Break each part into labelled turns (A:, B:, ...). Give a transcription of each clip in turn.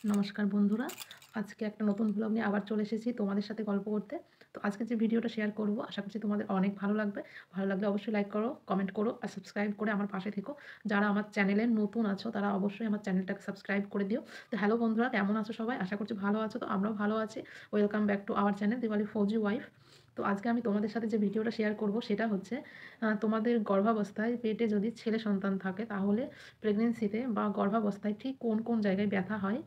A: নমস্কার বন্ধুরা, আজকে একটা নতুন ভ্লগ নিয়ে আবার চলে এসেছি তোমাদের সাথে গল্প করতে। তো আজকে যে ভিডিওটা শেয়ার করব আশা করছি তোমাদের অনেক ভালো লাগবে। ভালো লাগলে অবশ্যই লাইক করো, কমেন্ট করো আর সাবস্ক্রাইব করে আমার পাশে থেকো। যারা আমার চ্যানেলে নতুন আছো তারা অবশ্যই আমার চ্যানেলটাকে সাবস্ক্রাইব করে দিও। তো হ্যালো বন্ধুরা, কেমন আছো সবাই? আশা করছি ভালো আছো। তো আমরাও ভালো আছি। Welcome back to our channel Diwali Fauji wife. তো আজকে আমি তোমাদের সাথে যে ভিডিওটা শেয়ার করব সেটা হচ্ছে তোমাদের গর্ভাবস্থায় পেটে যদি ছেলে সন্তান থাকে তাহলে প্রেগনেন্সিতে বা গর্ভাবস্থায় ঠিক কোন কোন জায়গায় ব্যথা হয়,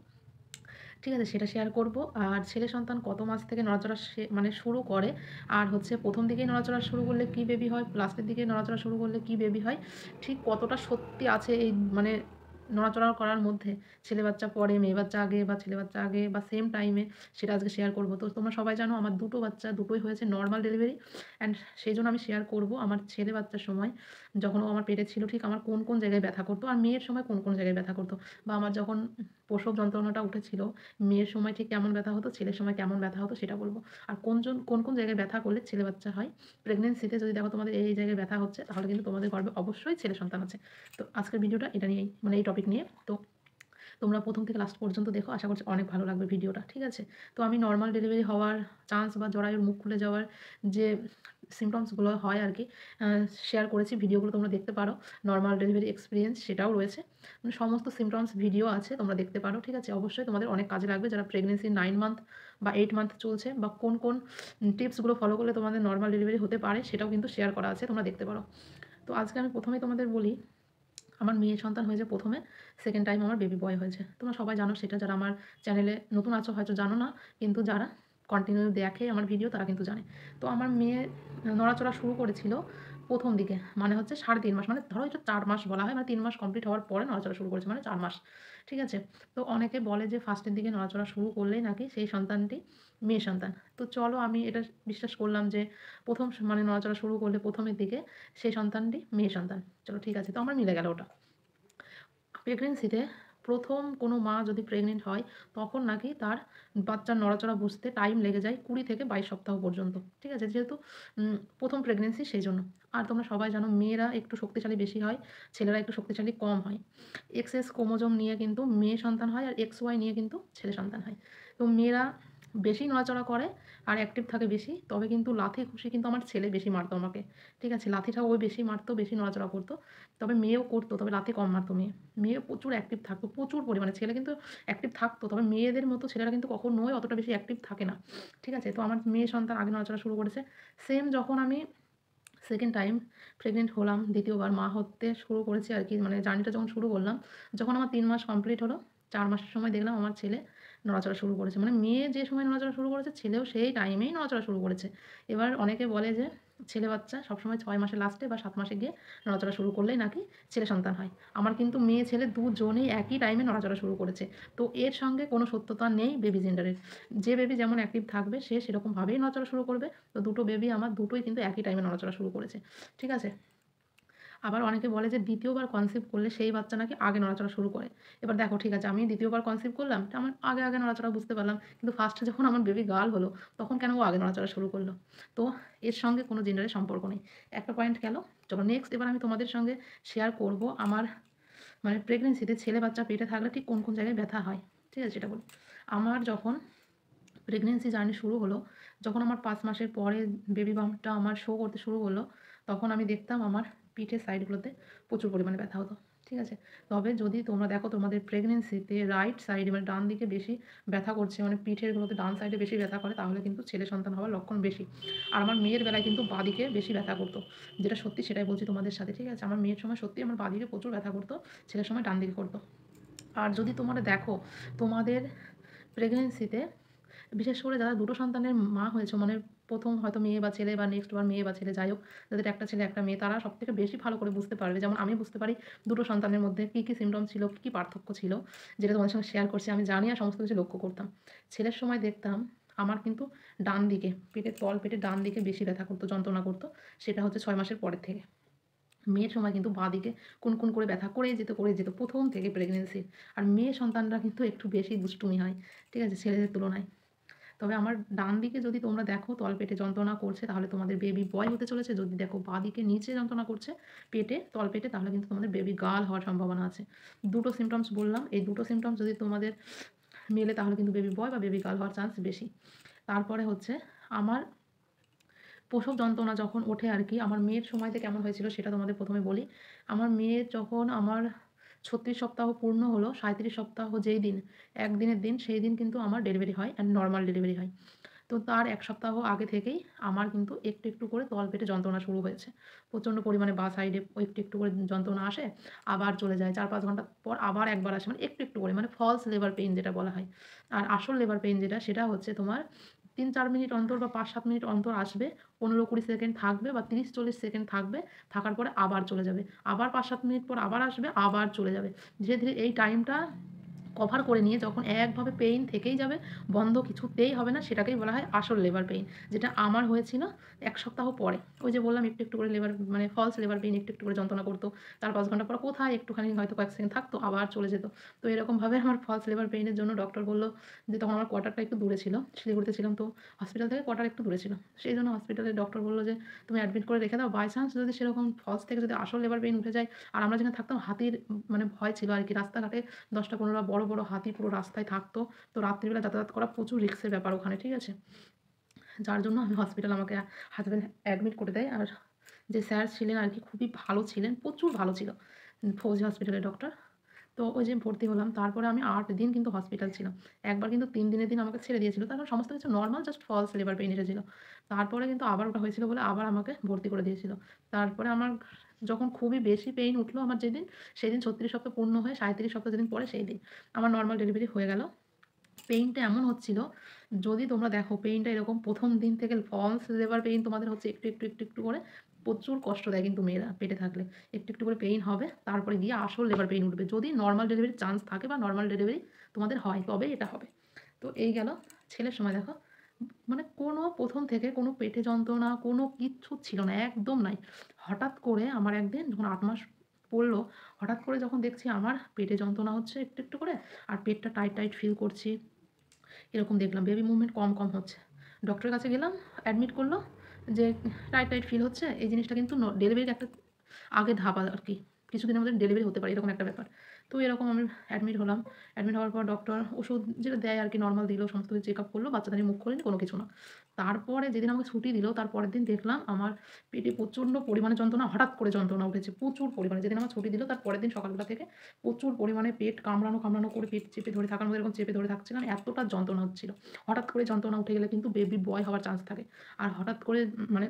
A: ঠিক আছে? সেটা শেয়ার করব। আর ছেলে সন্তান কত মাস থেকে নড়াচড়া মানে শুরু করে, আর হচ্ছে প্রথম দিকেই নড়াচড়া শুরু করলে কি বেবি হয়, লাস্টের দিকে নড়াচড়া শুরু করলে কি বেবি হয়, ঠিক কতটা সত্যি আছে এই মানে নড়াচড়া করার মধ্যে। ছেলে বাচ্চা পরে মেয়ে বাচ্চা আগে বা ছেলে বাচ্চা আগে বা সেম টাইমে, সেটা আজকে শেয়ার করব। তো তোমরা সবাই জানো আমার দুটো বাচ্চা দুটোই হয়েছে নর্মাল ডেলিভারি, অ্যান্ড সেই জন্য আমি শেয়ার করব আমার ছেলে বাচ্চার সময় যখন ও আমার পেটে ছিল ঠিক আমার কোন কোন জায়গায় ব্যথা করতো আর মেয়ের সময় কোন কোন জায়গায় ব্যথা করতো, বা আমার যখন প্রসব যন্ত্রণাটা উঠেছিল মেয়ের সময় ঠিক কেমন ব্যথা হতো, ছেলের সময় কেমন ব্যথা হতো সেটা বলবো। আর কোন জায়গায় ব্যথা করলে ছেলে বাচ্চা হয়। প্রেগনেন্সিতে যদি দেখো তোমাদের এই জায়গায় ব্যথা হচ্ছে তাহলে কিন্তু তোমাদের গর্ভে অবশ্যই ছেলে সন্তান আছে। তো আজকের ভিডিওটা এটা নিয়েই, মানে এই টপিক নিয়ে। তো তোমরা প্রথম থেকে লাস্ট পর্যন্ত দেখো, আশা করছি অনেক ভালো লাগবে ভিডিওটা, ঠিক আছে? তো আমি নর্মাল ডেলিভারি হওয়ার চান্স বা জরায়ুর মুখ খুলে যাওয়ার যে সিমটমসগুলো হয় আর কি, শেয়ার করেছি, ভিডিওগুলো তোমরা দেখতে পারো। নর্মাল ডেলিভারি এক্সপিরিয়েন্স সেটাও রয়েছে, মানে সমস্ত সিমটমস ভিডিও আছে, তোমরা দেখতে পারো, ঠিক আছে? অবশ্যই তোমাদের অনেক কাজে লাগবে যারা প্রেগনেন্সি 9 মান্থ বা 8 মান্থ চলছে, বা কোন কোন টিপসগুলো ফলো করলে তোমাদের নর্মাল ডেলিভারি হতে পারে সেটাও কিন্তু শেয়ার করা আছে, তোমরা দেখতে পারো। তো আজকে আমি প্রথমেই তোমাদের বলি, আমার মেয়ে সন্তান হয়েছে প্রথমে, সেকেন্ড টাইম আমার বেবি বয় হয়েছে। তোমরা সবাই জানো সেটা, যারা আমার চ্যানেলে নতুন আছো হয়তো জানো না, কিন্তু যারা কন্টিনিউ দেখে আমার ভিডিও তারা কিন্তু জানে। তো আমার মেয়ে নড়াচড়া শুরু করেছিল প্রথম দিকে, মানে হচ্ছে 3.5 মাস, মানে ধরো এটা 4 মাস বলা হয়, মানে 3 মাস কমপ্লিট হওয়ার পরে নড়াচড়া শুরু করেছে, মানে 4 মাস, ঠিক আছে? তো অনেকে বলে যে ফার্স্টের দিকে নড়াচড়া শুরু করলেই নাকি সেই সন্তানটি মেয়ে সন্তান। তো চলো আমি এটা বিশ্বাস করলাম যে প্রথম মানে নড়াচড়া শুরু করলে প্রথমের দিকে সেই সন্তানটি মেয়ে সন্তান। চলো ঠিক আছে, তো আমার মিলে গেল ওটা। প্রেগনেন্সিতে প্রথম কোনো মা যদি প্রেগনেন্ট হয় তখন নাকি তার বাচ্চার নড়াচড়া বুঝতে টাইম লেগে যায় 20 থেকে 22 সপ্তাহ পর্যন্ত, ঠিক আছে? যেহেতু প্রথম প্রেগনেন্সি সেই জন্য। আর তোমরা সবাই জানো মেয়েরা একটু শক্তিশালী বেশি হয়, ছেলেরা একটু শক্তিশালী কম হয়। এক্সএস ক্রোমোজোম নিয়ে কিন্তু মেয়ে সন্তান হয় আর এক্স ওয়াই নিয়ে কিন্তু ছেলে সন্তান হয়। তো মেয়েরা বেশি নড়াচড়া করে আর অ্যাক্টিভ থাকে বেশি, তবে কিন্তু লাথি ঘুষি কিন্তু আমার ছেলে বেশি মারতো আমাকে, ঠিক আছে? লাথিটা ওই বেশি মারতো, বেশি নড়াচড়া করতো। তবে মেয়েও করতো, তবে লাথি কম মারতো মেয়ে। মেয়ে প্রচুর অ্যাক্টিভ থাকতো, প্রচুর পরিমাণে। ছেলে কিন্তু অ্যাক্টিভ থাকতো, তবে মেয়েদের মতো ছেলেরা কিন্তু কখনোই অতটা বেশি অ্যাক্টিভ থাকে না, ঠিক আছে? তো আমার মেয়ে সন্তান আগে নড়াচড়া শুরু করেছে। সেম যখন আমি সেকেন্ড টাইম প্রেগনেন্ট হলাম, দ্বিতীয়বার মা হতে শুরু করেছি আর কি, মানে জার্নিটা যখন শুরু করলাম, যখন আমার 3 মাস কমপ্লিট হলো, 4 মাসের সময় দেখলাম আমার ছেলে নড়াচড়া শুরু করেছে। মানে মেয়ে যে সময় নড়াচড়া শুরু করেছে ছেলেও সেই টাইমেই নড়াচড়া শুরু করেছে। এবার অনেকে বলে যে ছেলে বাচ্চা সবসময় 6 মাসের লাস্টে বা 7 মাসে গিয়ে নড়াচড়া শুরু করলেই নাকি ছেলে সন্তান হয়। আমার কিন্তু মেয়ে ছেলে দুজনেই একই টাইমে নড়াচড়া শুরু করেছে। তো এর সঙ্গে কোনো সত্যতা নেই বেবি জেন্ডারের। যে বেবি যেমন অ্যাক্টিভ থাকবে সে সেরকমভাবেই নড়াচড়া শুরু করবে। তো দুটো বেবি আমার দুটোই কিন্তু একই টাইমে নড়াচড়া শুরু করেছে, ঠিক আছে? আবার অনেকে বলে যে দ্বিতীয়বার কনসিভ করলে সেই বাচ্চা নাকি আগে নড়াচড়া শুরু করে। এবার দেখো, ঠিক আছে, আমি দ্বিতীয়বার কনসিভ করলাম, তো আমার আগে নড়াচড়া বুঝতে পারলাম। কিন্তু ফার্স্টে যখন আমার বেবি গার্ল হলো তখন কেন ও আগে নড়াচড়া শুরু করলো? তো এর সঙ্গে কোনো জেন্ডারের সম্পর্ক নেই। একটা পয়েন্ট গেল। চলো নেক্সট, এবার আমি তোমাদের সঙ্গে শেয়ার করব আমার মানে প্রেগনেন্সিতে ছেলে বাচ্চা পেটে থাকলে ঠিক কোন কোন জায়গায় ব্যথা হয়, ঠিক আছে? সেটা বলি। আমার যখন প্রেগনেন্সি জার্নি শুরু হলো, যখন আমার 5 মাসের পরে বেবি বাম্পটা আমার শো করতে শুরু করলো, তখন আমি দেখতাম আমার পিঠের সাইডগুলোতে প্রচুর পরিমাণে ব্যথা হতো, ঠিক আছে? তবে যদি তোমরা দেখো তোমাদের প্রেগনেন্সিতে রাইট সাইডে মানে ডান দিকে বেশি ব্যথা করছে, মানে পিঠেরগুলোতে ডান সাইডে বেশি ব্যথা করে, তাহলে কিন্তু ছেলে সন্তান হওয়ার লক্ষণ বেশি। আর আমার মেয়ের বেলায় কিন্তু বাঁদিকে বেশি ব্যথা করতো, যেটা সত্যি সেটাই বলছি তোমাদের সাথে, ঠিক আছে? আমার মেয়ের সময় সত্যি আমার বাঁদিকে প্রচুর ব্যথা করতো, ছেলের সময় ডান দিকে করতো। আর যদি তোমরা দেখো তোমাদের প্রেগনেন্সিতে বিশেষ করে যারা দুটো সন্তানের মা হয়েছে, মানে প্রথম হয়তো মেয়ে বা ছেলে বা নেক্সট বার মেয়ে বা ছেলে, যাই হোক, যাদের একটা ছেলে একটা মেয়ে, তারা সবথেকে বেশি ভালো করে বুঝতে পারবে। যেমন আমি বুঝতে পারি দুটো সন্তানের মধ্যে কী কী সিমটম ছিল, কী কী পার্থক্য ছিল, যেটা তোমাদের সঙ্গে শেয়ার করছি। আমি জানি আর সমস্ত কিছু লক্ষ্য করতাম। ছেলের সময় দেখতাম আমার কিন্তু ডান দিকে পেটের তল পেটে ডান দিকে বেশি ব্যথা করতো, যন্ত্রণা করতো, সেটা হচ্ছে 6 মাসের পরের থেকে। মেয়ের সময় কিন্তু বাঁদিকে কুনকুন করে ব্যথা করেই যেত প্রথম থেকে প্রেগনেন্সির। আর মেয়ে সন্তানরা কিন্তু একটু বেশি দুষ্টুমি হয়, ঠিক আছে, ছেলেদের তুলনায়। তবে আমার ডান দিকে যদি তোমরা দেখো তলপেটে যন্ত্রণা করছে তাহলে তোমাদের বেবি বয় হতে চলেছে। যদি দেখো বাঁদিকে নিচে যন্ত্রণা করছে পেটে, তলপেটে, তাহলে কিন্তু তোমাদের বেবি গার্ল হওয়ার সম্ভাবনা আছে। দুটো সিমটমস বললাম, এই দুটো সিমটমস যদি তোমাদের মেলে তাহলে কিন্তু বেবি বয় বা বেবি গার্ল হওয়ার চান্স বেশি। তারপরে হচ্ছে আমার প্রসব যন্ত্রণা যখন ওঠে আর কি, আমার মেয়ের সময়তে কেমন হয়েছিল সেটা তোমাদের প্রথমে বলি। আমার মেয়ের যখন আমার ৩৬ সপ্তাহ পূর্ণ হলো, ৩৭ সপ্তাহ যেই দিন, একদিনের দিন, সেই দিন কিন্তু আমার ডেলিভারি হয় অ্যান্ড নর্মাল ডেলিভারি হয়। তো তার ১ সপ্তাহ আগে থেকেই আমার কিন্তু একটু, একটু করে তলপেটে যন্ত্রণা শুরু হয়েছে। প্রচণ্ড পরিমাণে বাঁ সাইডে একটু, একটু করে যন্ত্রণা আসে, আবার চলে যায়। ৪-৫ ঘন্টা পর আবার একবার আসে। মানে একটু, একটু করে, মানে ফলস লেবার পেইন যেটা বলা হয়। আর আসল লেবার পেইন যেটা, সেটা হচ্ছে তোমার ৩-৪ মিনিট অন্তর বা ৫-৭ মিনিট অন্তর আসবে, ১৫-২০ সেকেন্ড থাকবে বা ৩০-৪০ সেকেন্ড থাকবে, থাকার পরে আবার চলে যাবে। আবার ৫-৭ মিনিট পর আবার আসবে, আবার চলে যাবে। ধীরে, ধীরে এই টাইমটা কভার করে নিয়ে যখন একভাবে পেইন থেকেই যাবে, বন্ধ কিছুতেই হবে না, সেটাকেই বলা হয় আসল লেবার পেইন। যেটা আমার হয়েছিল ১ সপ্তাহ পরে। ওই যে বললাম একটু, একটু করে লেবার, মানে ফলস লেবার পেইন একটু, একটু করে যন্ত্রণা করতো। ৪-৫ ঘন্টা পর কোথায় একটুখানি হয়তো কয়েক সেকেন্ড থাকতো, আবার চলে যেত। তো এরকমভাবে আমার ফলস লেবার পেইনের জন্য ডক্টর বলল যে, তখন আমার কোয়ার্টারটা একটু দূরে ছিল। শিলিগুড়িতে ছিলাম, তো হসপিটাল থেকে কোয়ার্টার একটু দূরে ছিল। সেইজন্য হসপিটালের ডক্টর বলল যে, "তুমি অ্যাডমিট করে রেখে দাও। বাই চান্স যদি সেরকম ফলস থেকে যদি আসল লেবার পেইন উঠে যায়।" আর আমরা যেখানে থাকতাম হাতির মানে ভয় ছিল আরকি। রাস্তাঘাটে ১০টা-১৫টা বড়, বড় হাতি পুরো রাস্তায় থাকতো। তো রাত্রিবেলা যাতায়াত করা প্রচুর রিস্কের ব্যাপার ওখানে, ঠিক আছে? যার জন্য আমি হসপিটাল, আমাকে হাসব্যান্ড অ্যাডমিট করে দেয়। আর যে স্যার ছিলেন আরকি খুবই ভালো ছিলেন, প্রচুর ভালো ছিল। ফৌজি হসপিটালের ডক্টর। তো ওই যে ভর্তি হলাম। তারপরে আমি ৮ দিন কিন্তু হসপিটাল ছিলাম। একবার কিন্তু ৩ দিনের দিন আমাকে ছেড়ে দিয়েছিল। তখন সমস্ত কিছু normal, just false labour pain এসেছিল। তারপরে কিন্তু আবার ওটা হয়েছিল বলে আবার আমাকে ভর্তি করে দিয়েছিল। তারপরে আমার যখন খুবই বেশি পেইন উঠলো আমার যেদিন, সেদিন ৩৬ সপ্তাহ পূর্ণ হয়ে ৩৭ সপ্তাহ যেদিন পরে সেই দিন আমার নরমাল ডেলিভারি হয়ে গেল। পেইনটা এমন হচ্ছিল, যদি তোমরা দেখো পেইনটা এরকম ১ম দিন থেকে ফলস লেবার পেইন তোমাদের হচ্ছে একটু, একটু, একটু, একটু করে প্রচুর কষ্ট দেয় কিন্তু মেয়েরা পেটে থাকলে। একটু, একটু করে পেইন হবে, তারপরে গিয়ে আসল লেবার পেইন উঠবে। যদি নরমাল ডেলিভারির চান্স থাকে বা নরমাল ডেলিভারি তোমাদের হয়, তবেই এটা হবে। তো এই গেল। ছেলের সময় দেখো, মানে কোনো ১ম থেকে কোনো পেটে যন্ত্রণা, কোনো কিচ্ছু ছিল না, একদম নাই। হঠাৎ করে আমার একদিন যখন ৮ মাস পড়ল, হঠাৎ করে যখন দেখছি আমার পেটে যন্ত্রণা হচ্ছে একটু, একটু করে, আর পেটটা টাইট, টাইট ফিল করছি। এরকম দেখলাম বেবি মুভমেন্ট কম, কম হচ্ছে। ডক্টরের কাছে গেলাম, অ্যাডমিট করল যে টাইট, টাইট ফিল হচ্ছে। এই জিনিসটা কিন্তু ডেলিভারির একটা আগে ধাপ আরকি। কিছুদিনের মধ্যে ডেলিভারি হতে পারে, এরকম একটা ব্যাপার। তো এরকম আমি অ্যাডমিট হলাম। অ্যাডমিট হওয়ার পর ডক্টর ওষুধ যেটা দেয় আরকি নরমাল দিল, সমস্ত কিছু চেকআপ করল। বাচ্চাদানি মুখ খোলেনি, কোনো কিছু না। তারপরে যেদিন আমাকে ছুটি দিল, তার পরের দিন দেখলাম আমার পেটে প্রচণ্ড পরিমাণে যন্ত্রণা, হঠাৎ করে যন্ত্রণা উঠেছে প্রচুর পরিমাণে। যেদিন আমার ছুটি দিল তার পরের দিন সকালবেলা থেকে প্রচুর পরিমাণে পেট কামড়ানো, কামড়ানো করে পেট চেপে ধরে থাকার মতো এরকম চেপে ধরে থাকছিলাম। এতটা যন্ত্রণা হচ্ছিল। হঠাৎ করে যন্ত্রণা উঠে গেলে কিন্তু বেবি বয় হওয়ার চান্স থাকে। আর হঠাৎ করে মানে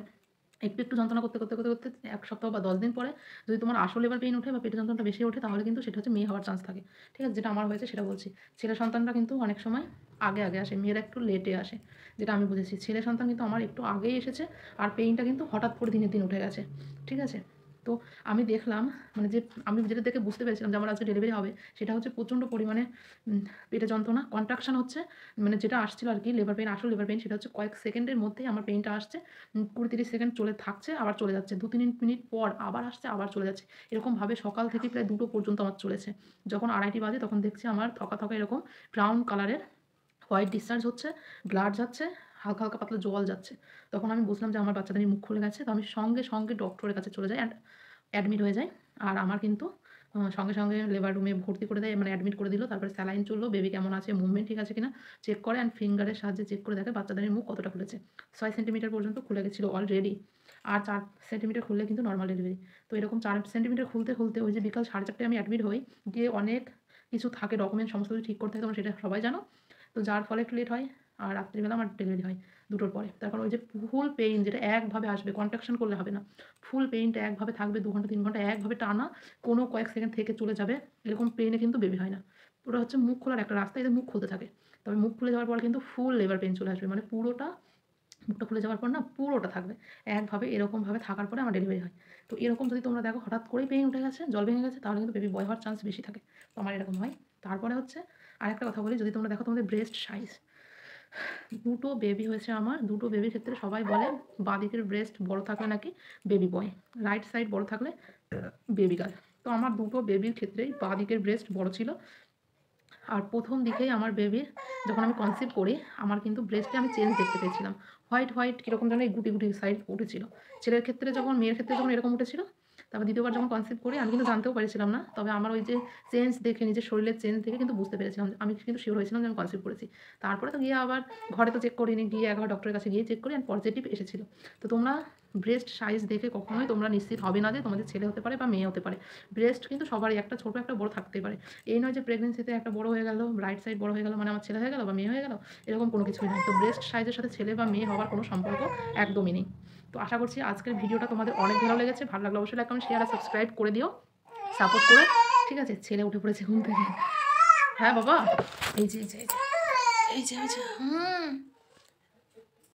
A: একটু, একটু যন্ত্রণা করতে, করতে, করতে, করতে ১ সপ্তাহ বা ১০ দিন পরে যদি তোমার আসল লেবার পেইন ওঠে বা পেটের যন্ত্রণাটা বেশি ওঠে, তাহলে কিন্তু সেটা হচ্ছে মেয়ে হওয়ার চান্স থাকে। ঠিক আছে? যেটা আমার হয়েছে সেটা বলছি। ছেলে সন্তানরা কিন্তু অনেক সময় আগে, আগে আসে। মেয়েরা একটু লেটে আসে। যেটা আমি বুঝেছি। ছেলে সন্তান কিন্তু আমার একটু আগেই এসেছে। আর পেইনটা কিন্তু হঠাৎ করে দিনের দিন উঠে গেছে। ঠিক আছে? তো আমি দেখলাম, মানে যে আমি যেটা দেখে বুঝতে পেরেছিলাম যে আমার আজকে ডেলিভারি হবে, সেটা হচ্ছে প্রচণ্ড পরিমাণে পেটে যন্ত্রণা, কন্ট্রাকশন হচ্ছে। মানে যেটা আসছিল আরকি লেবার পেইন, আসল লেবার পেইন সেটা হচ্ছে কয়েক সেকেন্ডের মধ্যেই আমার পেইনটা আসছে। ২০-৩০ সেকেন্ড চলে থাকছে, আবার চলে যাচ্ছে। ২-৩ মিনিট পর আবার আসছে, আবার চলে যাচ্ছে। এরকমভাবে সকাল থেকে প্রায় ২টো পর্যন্ত আমার চলেছে। যখন ২:৩০ বাজে তখন দেখছি আমার থকা, থকা এরকম ব্রাউন কালারের হোয়াইট ডিসচার্জ হচ্ছে, ব্লাড যাচ্ছে, হালকা, হালকা পাতলা জল যাচ্ছে। তখন আমি বুঝলাম যে আমার বাচ্চাদানি মুখ খুলে গেছে। তো আমি সঙ্গে, সঙ্গে ডক্টরের কাছে চলে যাই অ্যান্ড অ্যাডমিট হয়ে যাই। আর আমার কিন্তু সঙ্গে, সঙ্গে লেবার রুমে ভর্তি করে দেয়, মানে অ্যাডমিট করে দিল। তারপরে স্যালাইন চলল, বেবি কেমন আছে, মুভমেন্ট ঠিক আছে কিনা চেক করে অ্যান্ড ফিঙ্গারের সাহায্যে চেক করে দেখে বাচ্চাদানির মুখ কতটা খুলেছে। ৬ সেন্টিমিটার পর্যন্ত খুলে গেছিল অলরেডি। আর ৪ সেন্টিমিটার খুললে কিন্তু নরমাল ডেলিভারি। তো এরকম ৪ সেন্টিমিটার খুলতে, খুলতে ওই যে বিকাল ৪:৩০ আমি অ্যাডমিট হই। গিয়ে অনেক কিছু থাকে, ডকুমেন্ট সমস্ত কিছু ঠিক করতে হয়, তোমরা সেটা সবাই জানো। তো যার ফলে একটু লেট হয়। আর রাত্রিবেলা আমার ডেলিভারি হয় ২টোর পরে। তারপর ওই যে ফুল পেইন যেটা একভাবে আসবে, কন্ট্রাকশন করলে হবে না। ফুল পেইনটা একভাবে থাকবে ২ ঘন্টা ৩ ঘন্টা একভাবে টানা, কোনো কয়েক সেকেন্ড থেকে চলে যাবে। এরকম পেইনে কিন্তু বেবি হয় না। ওটা হচ্ছে মুখ খোলার একটা রাস্তা, এদের মুখ খুলতে থাকে। তবে মুখ খুলে যাওয়ার পর কিন্তু ফুল লেবার পেইন চলে আসবে। মানে পুরোটা, মুখটা খুলে যাওয়ার পর না পুরোটা থাকবে। একভাবে এরকমভাবে থাকার পরে আমার ডেলিভারি হয়। তো এরকম যদি তোমরা দেখো হঠাৎ করেই পেইন উঠে গেছে, জল ভেঙে গেছে, তাহলে কিন্তু বেবি বয় হওয়ার চান্স বেশি থাকে। তো আমার এরকম হয়। তারপরে হচ্ছে আরেকটা কথা বলি, যদি তোমরা দেখো তোমাদের ব্রেস্ট সাইজ, ২টো বেবি হয়েছে আমার। ২টো বেবির ক্ষেত্রে সবাই বলে বাঁদিকের ব্রেস্ট বড় থাকলে নাকি বেবি বয়, রাইট সাইড বড় থাকলে বেবি গার্ল। তো আমার ২টো বেবির ক্ষেত্রেই বাঁদিকের ব্রেস্ট বড় ছিল। আর ১ম দিকেই আমার বেবির যখন আমি কনসিভ করি, আমার কিন্তু ব্রেস্টে আমি চেঞ্জ দেখতে পেয়েছিলাম। হোয়াইট, হোয়াইট কীরকম যেন এই গুটি, গুটি সাইড উঠেছিল। ছেলের ক্ষেত্রে যখন, মেয়ের ক্ষেত্রে যখন এরকম উঠেছিল, তারপর দ্বিতীয়বার যখন কনসিভ করি আমি কিন্তু জানতেও পারছিলাম না। তবে আমার ওই যে চেঞ্জ দেখে, নিজের শরীরের চেঞ্জ দেখে কিন্তু বুঝতে পেরেছিলাম। আমি কিন্তু সিওর হয়েছিলাম যে আমি কনসিভ করেছি। তারপরে তো গিয়ে আবার ঘরে তো চেক করিনি, গিয়ে একবার ডক্টরের কাছে গিয়ে চেক করি অ্যান্ড পজিটিভ এসেছিল। তো তোমরা ব্রেস্ট সাইজ দেখে কখনোই তোমরা নিশ্চিত হবে না যে তোমাদের ছেলে হতে পারে বা মেয়ে হতে পারে। ব্রেস্ট কিন্তু সবারই একটা ছোট একটা বড় থাকতেই পারে। এই নয় যে প্রেগনেন্সিতে একটা বড় হয়ে গেল, রাইট সাইড বড় হয়ে গেল মানে আমার ছেলে হয়ে গেল বা মেয়ে হয়ে গেল, এরকম কোনো কিছুই নয়। তো ব্রেস্ট সাইজের সাথে ছেলে বা মেয়ে হওয়ার কোনো সম্পর্ক একদমই নেই। তো আশা করছি আজকের ভিডিওটা তোমাদের অনেক ভালো লেগেছে। ভালো লাগলে অবশ্যই লাইক, কমেন্ট, শেয়ার আর সাবস্ক্রাইব করে দিও। সাপোর্ট করো। ঠিক আছে? ছেলে উঠে পড়েছে ঘুম থেকে। হ্যাঁ বাবা। এই যে, এই যে, এই যে, এই যে, এই যে।